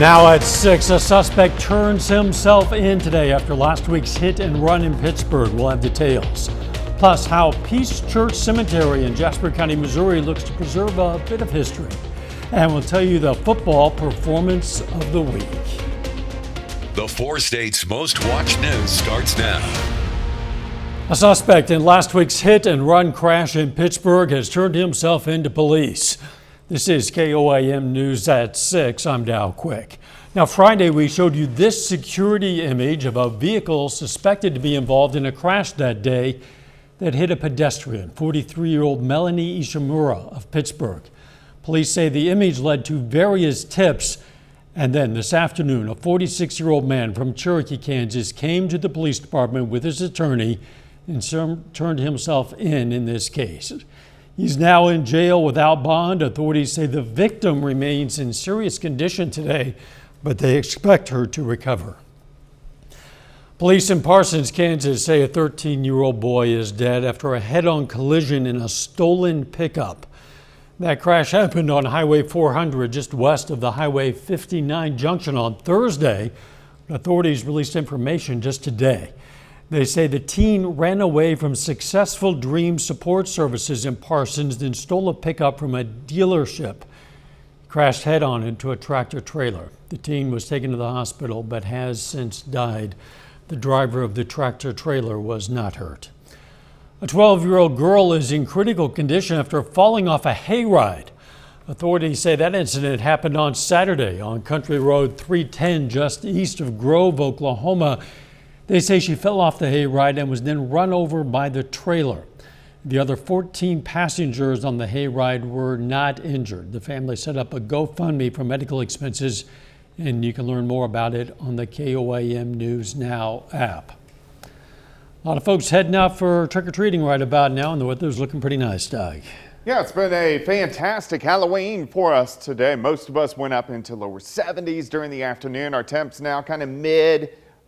Now at 6, a suspect turns himself in today after last week's hit and run in Pittsburgh. We'll have details. Plus, how Peace Church Cemetery in Jasper County, Missouri looks to preserve a bit of history. And we'll tell you the football performance of the week. The 4 states' most watched news starts now. A suspect in last week's hit and run crash in Pittsburgh has turned himself into police. This is KOAM News at 6. I'm Dow Quick. Now, Friday, we showed you this security image of a vehicle suspected to be involved in a crash that day that hit a pedestrian, 43-year-old Melanie Ishimura of Pittsburgh. Police say the image led to various tips. And then this afternoon, a 46-year-old man from Cherokee, Kansas, came to the police department with his attorney and turned himself in this case. He's now in jail without bond. Authorities say the victim remains in serious condition today, but they expect her to recover. Police in Parsons, Kansas say a 13-year-old boy is dead after a head-on collision in a stolen pickup. That crash happened on Highway 400 just west of the Highway 59 junction on Thursday. Authorities released information just today. They say the teen ran away from Successful Dream Support Services in Parsons, then stole a pickup from a dealership. Crashed head-on into a tractor trailer. The teen was taken to the hospital but has since died. The driver of the tractor trailer was not hurt. A 12-year-old girl is in critical condition after falling off a hayride. Authorities say that incident happened on Saturday on Country Road 310 just east of Grove, Oklahoma. They say she fell off the hayride and was then run over by the trailer. The other 14 passengers on the hayride were not injured. The family set up a GoFundMe for medical expenses, and you can learn more about it on the KOAM News Now app. A lot of folks heading out for trick-or-treating right about now, and the weather's looking pretty nice, Doug. Yeah, it's been a fantastic Halloween for us today. Most of us went up into lower 70s during the afternoon. Our temps now kind of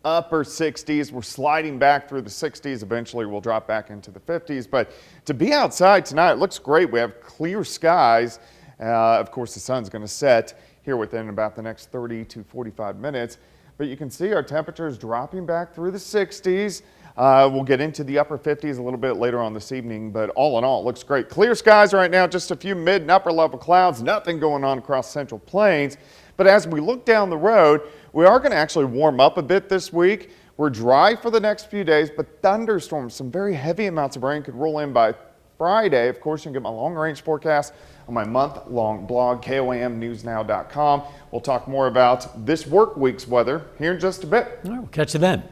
upper 60s. We're sliding back through the 60s. Eventually we'll drop back into the 50s. But to be outside tonight, it looks great. We have clear skies. Of course, the sun's going to set here within about the next 30 to 45 minutes. But you can see our temperatures dropping back through the 60s. We'll get into the upper 50s a little bit later on this evening, but all in all, it looks great. Clear skies right now, just a few mid and upper level clouds, nothing going on across Central Plains. But as we look down the road, we are going to actually warm up a bit this week. We're dry for the next few days, but thunderstorms, some very heavy amounts of rain could roll in by Friday. Of course, you can get my long-range forecast on my month-long blog, KOAMnewsnow.com. We'll talk more about this work week's weather here in just a bit. All right, we'll catch you then.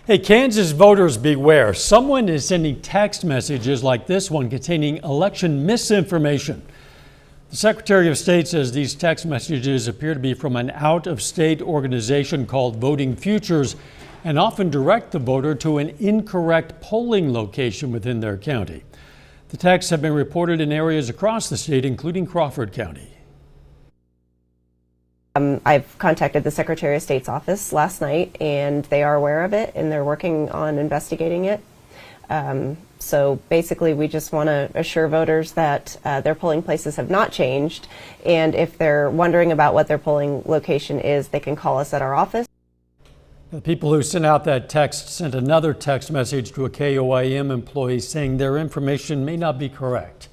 Hey, Kansas voters beware. Someone is sending text messages like this one containing election misinformation. The Secretary of State says these text messages appear to be from an out-of-state organization called Voting Futures and often direct the voter to an incorrect polling location within their county. The texts have been reported in areas across the state, including Crawford County. I've contacted the Secretary of State's office last night, and they are aware of it, and they're working on investigating it. So basically, we just want to assure voters that their polling places have not changed, and if they're wondering about what their polling location is, they can call us at our office. The people who sent out that text sent another text message to a KOAM employee saying their information may not be correct.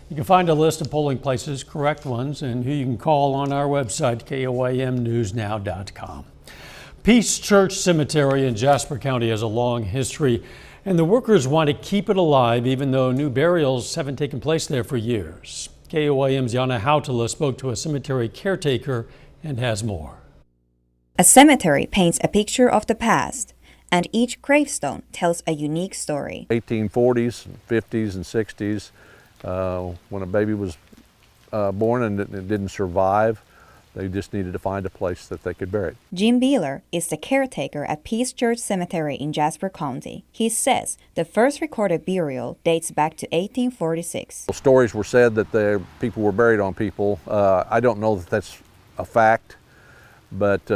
You can find a list of polling places, correct ones, and who you can call on our website, KOAMnewsnow.com. Peace Church Cemetery in Jasper County has a long history, and the workers want to keep it alive even though new burials haven't taken place there for years. KOAM's Yana Hautala spoke to a cemetery caretaker and has more. A cemetery paints a picture of the past, and each gravestone tells a unique story. 1840s, 50s, and 60s, when a baby was born and it didn't survive, they just needed to find a place that they could bury it. Jim Beeler is the caretaker at Peace Church Cemetery in Jasper County. He says the first recorded burial dates back to 1846. Stories were said that people were buried on people. I don't know that that's a fact, but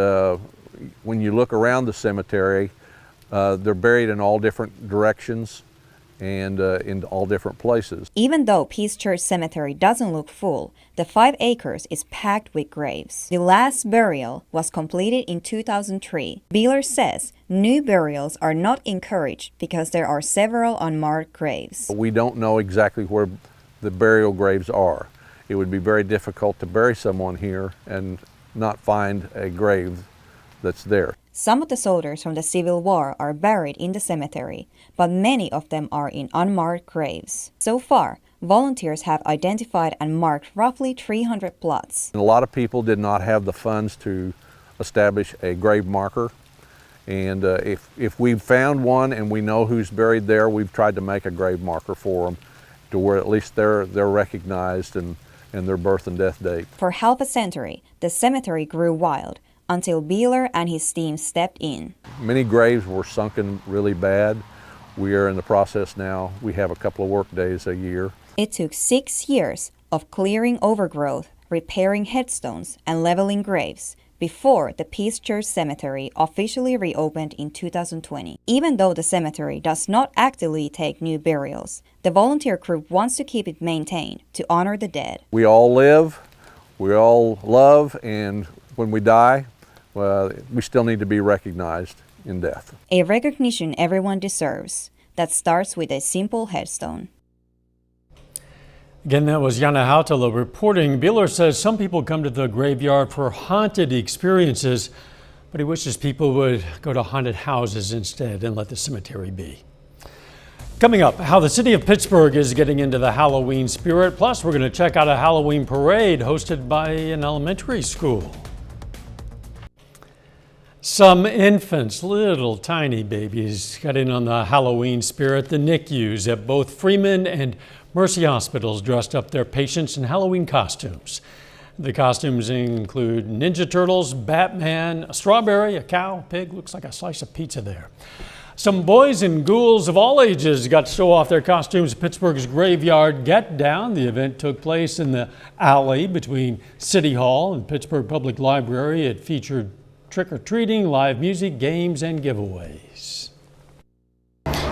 when you look around the cemetery, they're buried in all different directions, and in all different places. Even though Peace Church Cemetery doesn't look full, the 5 acres is packed with graves. The last burial was completed in 2003. Beeler says new burials are not encouraged because there are several unmarked graves. We don't know exactly where the burial graves are. It would be very difficult to bury someone here and not find a grave that's there. Some of the soldiers from the Civil War are buried in the cemetery, but many of them are in unmarked graves. So far, volunteers have identified and marked roughly 300 plots. A lot of people did not have the funds to establish a grave marker, and if we've found one and we know who's buried there, we've tried to make a grave marker for them to where at least they're recognized and their birth and death date. For half a century, the cemetery grew wild until Beeler and his team stepped in. Many graves were sunken really bad. We are in the process now. We have a couple of work days a year. It took 6 years of clearing overgrowth, repairing headstones, and leveling graves before the Peace Church Cemetery officially reopened in 2020. Even though the cemetery does not actively take new burials, the volunteer group wants to keep it maintained to honor the dead. We all live, we all love, and when we die, we still need to be recognized in death. A recognition everyone deserves that starts with a simple headstone. Again, that was Yana Hautala reporting. Beeler says some people come to the graveyard for haunted experiences, but he wishes people would go to haunted houses instead and let the cemetery be. Coming up, how the city of Pittsburgh is getting into the Halloween spirit. Plus, we're going to check out a Halloween parade hosted by an elementary school. Some infants, little tiny babies, got in on the Halloween spirit. The NICUs at both Freeman and Mercy hospitals dressed up their patients in Halloween costumes. The costumes include Ninja Turtles, Batman, a strawberry, a cow, a pig, looks like a slice of pizza there. Some boys and ghouls of all ages got to show off their costumes at Pittsburgh's Graveyard Get Down. The event took place in the alley between City Hall and Pittsburgh Public Library. It featured trick-or-treating, live music, games, and giveaways.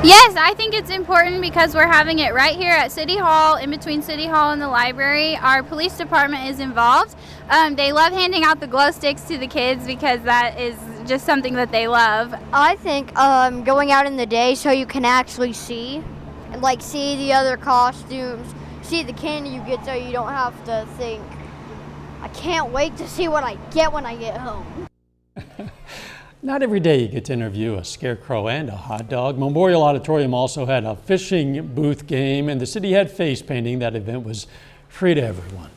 Yes, I think it's important because we're having it right here at City Hall, in between City Hall and the library. Our police department is involved. They love handing out the glow sticks to the kids because that is just something that they love. I think going out in the day so you can actually see the other costumes, see the candy you get so you don't have to think, I can't wait to see what I get when I get home. Not every day you get to interview a scarecrow and a hot dog. Memorial Auditorium also had a fishing booth game, and the city had face painting. That event was free to everyone.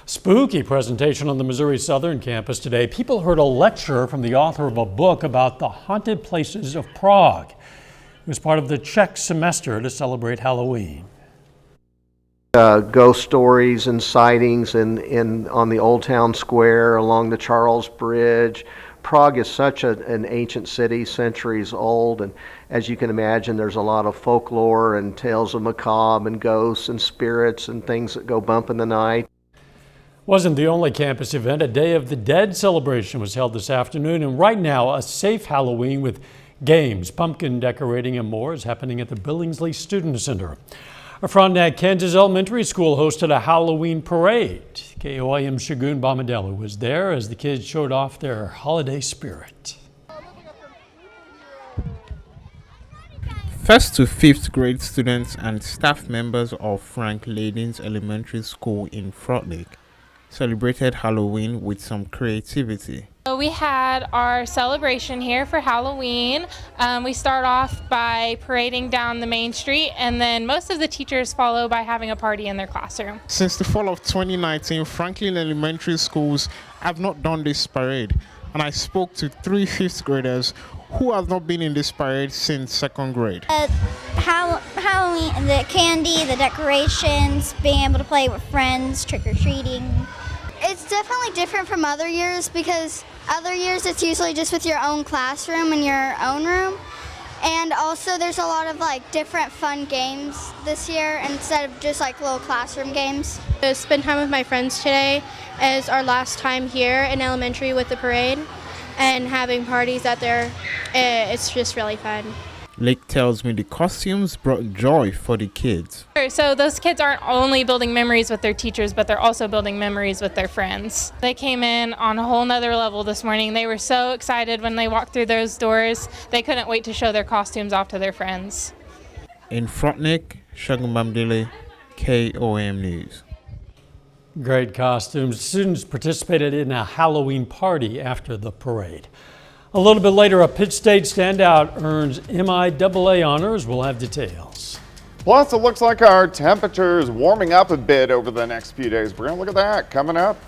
Spooky presentation on the Missouri Southern campus today. People heard a lecture from the author of a book about the haunted places of Prague. It was part of the Czech semester to celebrate Halloween. Ghost stories and sightings on the Old Town Square, along the Charles Bridge. Prague is such an ancient city, centuries old, and as you can imagine, there's a lot of folklore and tales of macabre and ghosts and spirits and things that go bump in the night. Wasn't the only campus event. A Day of the Dead celebration was held this afternoon, and right now a safe Halloween with games, pumpkin decorating, and more is happening at the Billingsley Student Center. Our Frontenac, Kansas Elementary School hosted a Halloween parade. KOAM Shagun Bomadello was there as the kids showed off their holiday spirit. First to fifth grade students and staff members of Frank Ladins Elementary School in Frontenac celebrated Halloween with some creativity. So we had our celebration here for Halloween. We start off by parading down the main street, and then most of the teachers follow by having a party in their classroom. Since the fall of 2019, Franklin Elementary Schools have not done this parade, and I spoke to 3 fifth graders who have not been in this parade since second grade. Halloween, the candy, the decorations, being able to play with friends, trick-or-treating. It's definitely different from other years because other years it's usually just with your own classroom and your own room. And also there's a lot of different fun games this year instead of just little classroom games. To spend time with my friends today as our last time here in elementary with the parade and having parties out there. It's just really fun. Lake tells me the costumes brought joy for the kids. So those kids aren't only building memories with their teachers, but they're also building memories with their friends. They came in on a whole nother level this morning. They were so excited when they walked through those doors. They couldn't wait to show their costumes off to their friends. In Frontenac, Shagun Bamdele, KOAM News. Great costumes. Students participated in a Halloween party after the parade. A little bit later, a Pitt State standout earns MIAA honors. We'll have details. Plus, it looks like our temperature is warming up a bit over the next few days. We're going to look at that coming up.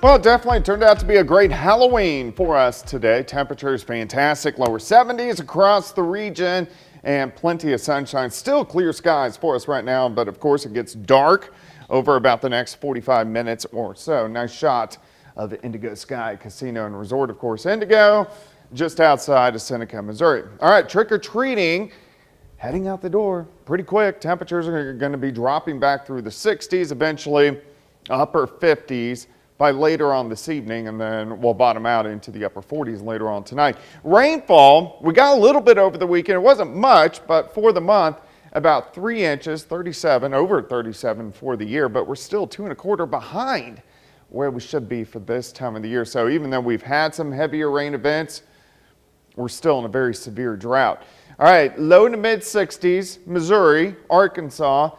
Well, it definitely turned out to be a great Halloween for us today. Temperature is fantastic, lower 70s across the region and plenty of sunshine. Still clear skies for us right now, but of course it gets dark over about the next 45 minutes or so. Nice shot of the Indigo Sky Casino and Resort, of course. Indigo, just outside of Seneca, Missouri. All right, trick-or-treating, heading out the door pretty quick. Temperatures are going to be dropping back through the 60s, eventually upper 50s by later on this evening, and then we'll bottom out into the upper 40s later on tonight. Rainfall, we got a little bit over the weekend. It wasn't much, but for the month, about 3 inches, 37, over 37 for the year, but we're still 2¼ behind where we should be for this time of the year. So even though we've had some heavier rain events, we're still in a very severe drought. All right, low to mid 60s, Missouri, Arkansas,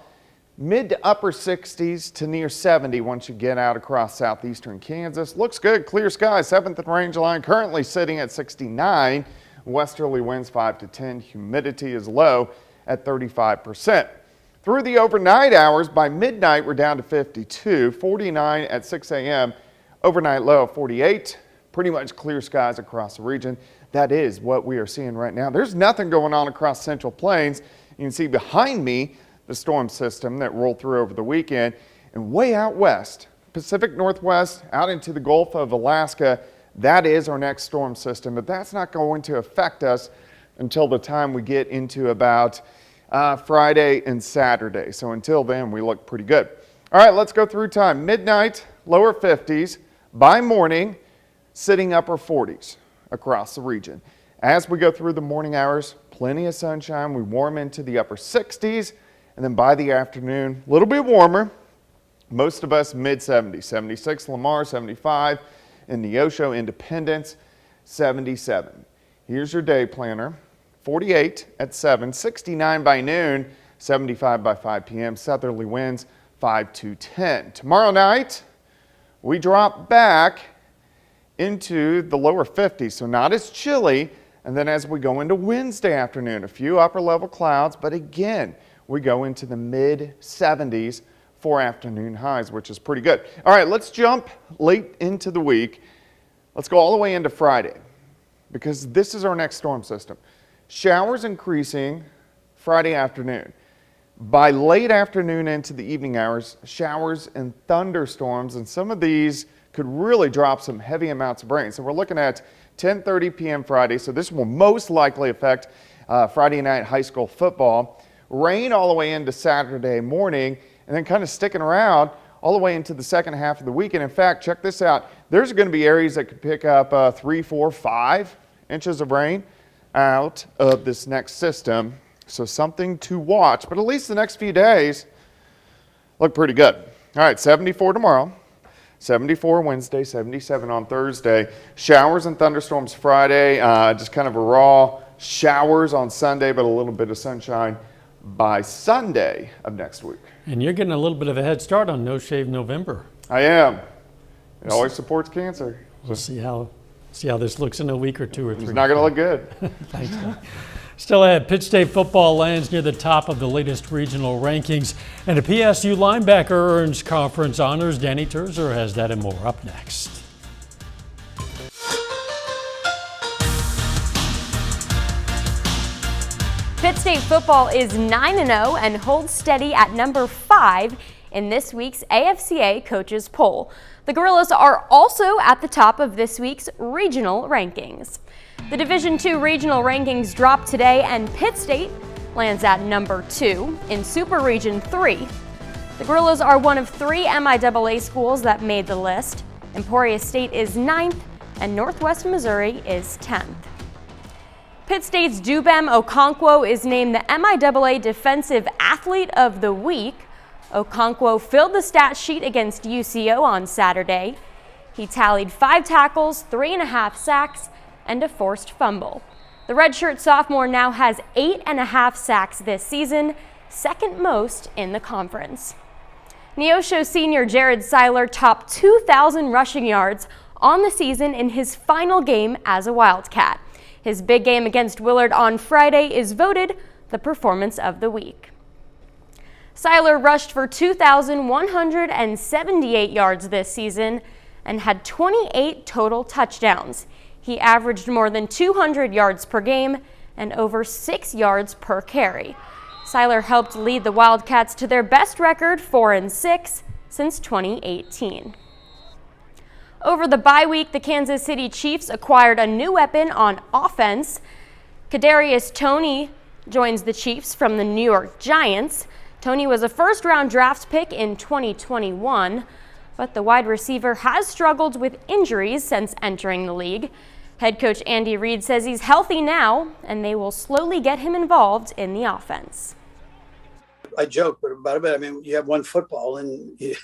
mid to upper 60s to near 70 once you get out across southeastern Kansas. Looks good, clear skies, 7th range line currently sitting at 69. Westerly winds 5 to 10, humidity is low at 35%. Through the overnight hours, by midnight, we're down to 52, 49 at 6 a.m., overnight low of 48, pretty much clear skies across the region. That is what we are seeing right now. There's nothing going on across Central Plains. You can see behind me the storm system that rolled through over the weekend, and way out west, Pacific Northwest, out into the Gulf of Alaska, that is our next storm system, but that's not going to affect us until the time we get into about Friday and Saturday. So until then, we look pretty good. All right, let's go through time. Midnight, lower 50s. By morning, sitting upper 40s across the region. As we go through the morning hours, plenty of sunshine. We warm into the upper 60s. And then by the afternoon, a little bit warmer. Most of us mid 70s. 76 Lamar, 75 in Neosho, Independence, 77. Here's your day planner. 48 at 7, 69 by noon, 75 by 5 p.m. Southerly winds 5 to 10. Tomorrow night, we drop back into the lower 50s, so not as chilly. And then as we go into Wednesday afternoon, a few upper level clouds, but again, we go into the mid 70s for afternoon highs, which is pretty good. All right, let's jump late into the week. Let's go all the way into Friday, because this is our next storm system. Showers increasing Friday afternoon. By late afternoon into the evening hours, showers and thunderstorms, and some of these could really drop some heavy amounts of rain. So we're looking at 10:30 p.m. Friday, so this will most likely affect Friday night high school football. Rain all the way into Saturday morning, and then kind of sticking around all the way into the second half of the weekend. In fact, check this out. There's going to be areas that could pick up 3, 4, 5 inches of rain out of this next system. So something to watch, but at least the next few days look pretty good. All right, 74 tomorrow, 74 Wednesday, 77 on Thursday. Showers and thunderstorms Friday, just kind of a raw showers on Sunday, but a little bit of sunshine by Sunday of next week. And you're getting a little bit of a head start on No Shave November. I am. It always supports cancer. We'll see how this looks in a week or 2 or 3. It's not going to look good. Thanks, Doug. Still ahead, Pitt State football lands near the top of the latest regional rankings, and a PSU linebacker earns conference honors. Danny Terzer has that and more up next. Pitt State football is 9-0 and holds steady at number 5 in this week's AFCA coaches poll. The Gorillas are also at the top of this week's regional rankings. The Division II regional rankings drop today, and Pitt State lands at number 2 in Super Region 3. The Gorillas are one of 3 MIAA schools that made the list. Emporia State is 9th, and Northwest Missouri is 10th. Pitt State's Dubem Okonkwo is named the MIAA Defensive Athlete of the Week. Okonkwo filled the stat sheet against UCO on Saturday. He tallied 5 tackles, 3.5 sacks, and a forced fumble. The redshirt sophomore now has 8.5 sacks this season, second most in the conference. Neosho senior Jared Seiler topped 2,000 rushing yards on the season in his final game as a Wildcat. His big game against Willard on Friday is voted the performance of the week. Seiler rushed for 2,178 yards this season and had 28 total touchdowns. He averaged more than 200 yards per game and over 6 yards per carry. Seiler helped lead the Wildcats to their best record, 4-6, since 2018. Over the bye week, the Kansas City Chiefs acquired a new weapon on offense. Kadarius Toney joins the Chiefs from the New York Giants. Toney was a first-round draft pick in 2021, but the wide receiver has struggled with injuries since entering the league. Head coach Andy Reid says he's healthy now, and they will slowly get him involved in the offense. I joke about it. I mean, you have one football, and you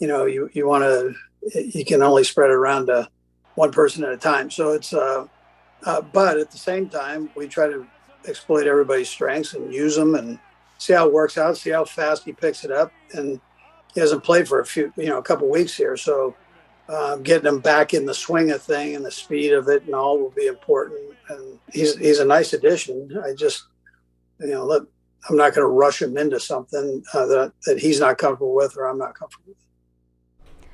want to. You can only spread it around to one person at a time. So it's. But at the same time, we try to exploit everybody's strengths and use them and see how it works out. See how fast he picks it up. And he hasn't played for a couple weeks here, so getting him back in the swing of thing and the speed of it and all will be important. And he's a nice addition. I just, I'm not going to rush him into something that he's not comfortable with or I'm not comfortable with.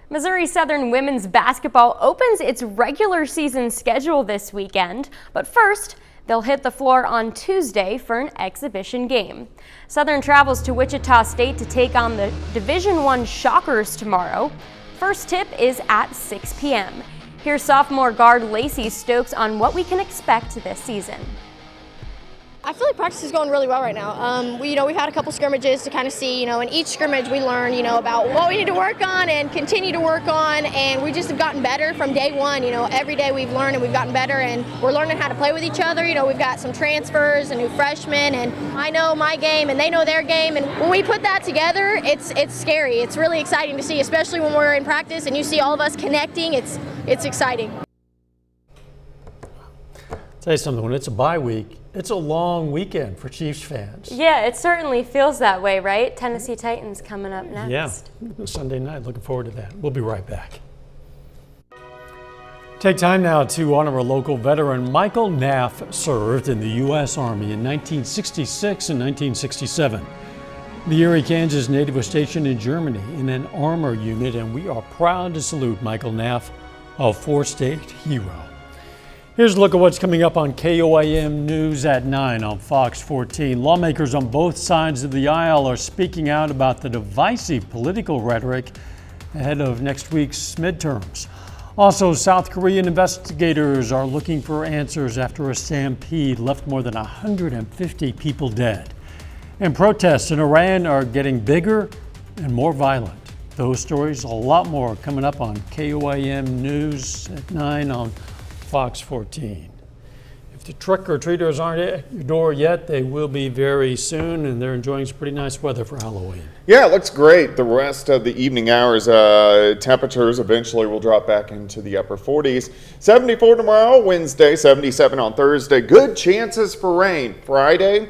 Missouri Southern women's basketball opens its regular season schedule this weekend, but first, they'll hit the floor on Tuesday for an exhibition game. Southern travels to Wichita State to take on the Division I Shockers tomorrow. First tip is at 6 p.m. Here's sophomore guard Lacey Stokes on what we can expect this season. I feel like practice is going really well right now. We've had a couple scrimmages to kind of see, in each scrimmage we learn, about what we need to work on and continue to work on, and we just have gotten better from day one. Every day we've learned and we've gotten better, and we're learning how to play with each other. We've got some transfers and new freshmen, and I know my game and they know their game, and when we put that together, it's scary. It's really exciting to see, especially when we're in practice and you see all of us connecting. It's exciting. Tell you something, when it's a bye week, it's a long weekend for Chiefs fans. Yeah, it certainly feels that way, right? Tennessee Titans coming up next. Yeah, Sunday night. Looking forward to that. We'll be right back. Take time now to honor a local veteran. Michael Knaff served in the U.S. Army in 1966 and 1967. The Erie, Kansas native was stationed in Germany in an armor unit, and we are proud to salute Michael Knaff, a four-state hero. Here's a look at what's coming up on KOAM News at 9 on Fox 14. Lawmakers on both sides of the aisle are speaking out about the divisive political rhetoric ahead of next week's midterms. Also, South Korean investigators are looking for answers after a stampede left more than 150 people dead. And protests in Iran are getting bigger and more violent. Those stories, a lot more coming up on KOAM News at 9 on Fox 14. If the trick-or-treaters aren't at your door yet, they will be very soon, and they're enjoying some pretty nice weather for Halloween. Yeah, it looks great. The rest of the evening hours, temperatures eventually will drop back into the upper 40s. 74 tomorrow, Wednesday, 77 on Thursday. Good chances for rain Friday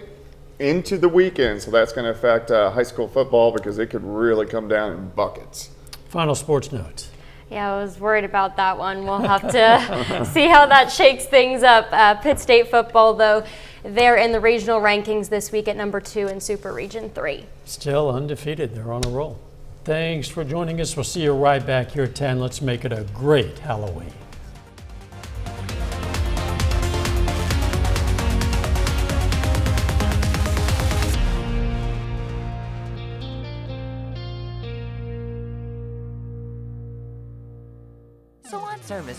into the weekend, so that's going to affect high school football because it could really come down in buckets. Final sports notes. Yeah, I was worried about that one. We'll have to see how that shakes things up. Pitt State football, though, they're in the regional rankings this week at number 2 in Super Region 3. Still undefeated. They're on a roll. Thanks for joining us. We'll see you right back here at 10. Let's make it a great Halloween. Salon Service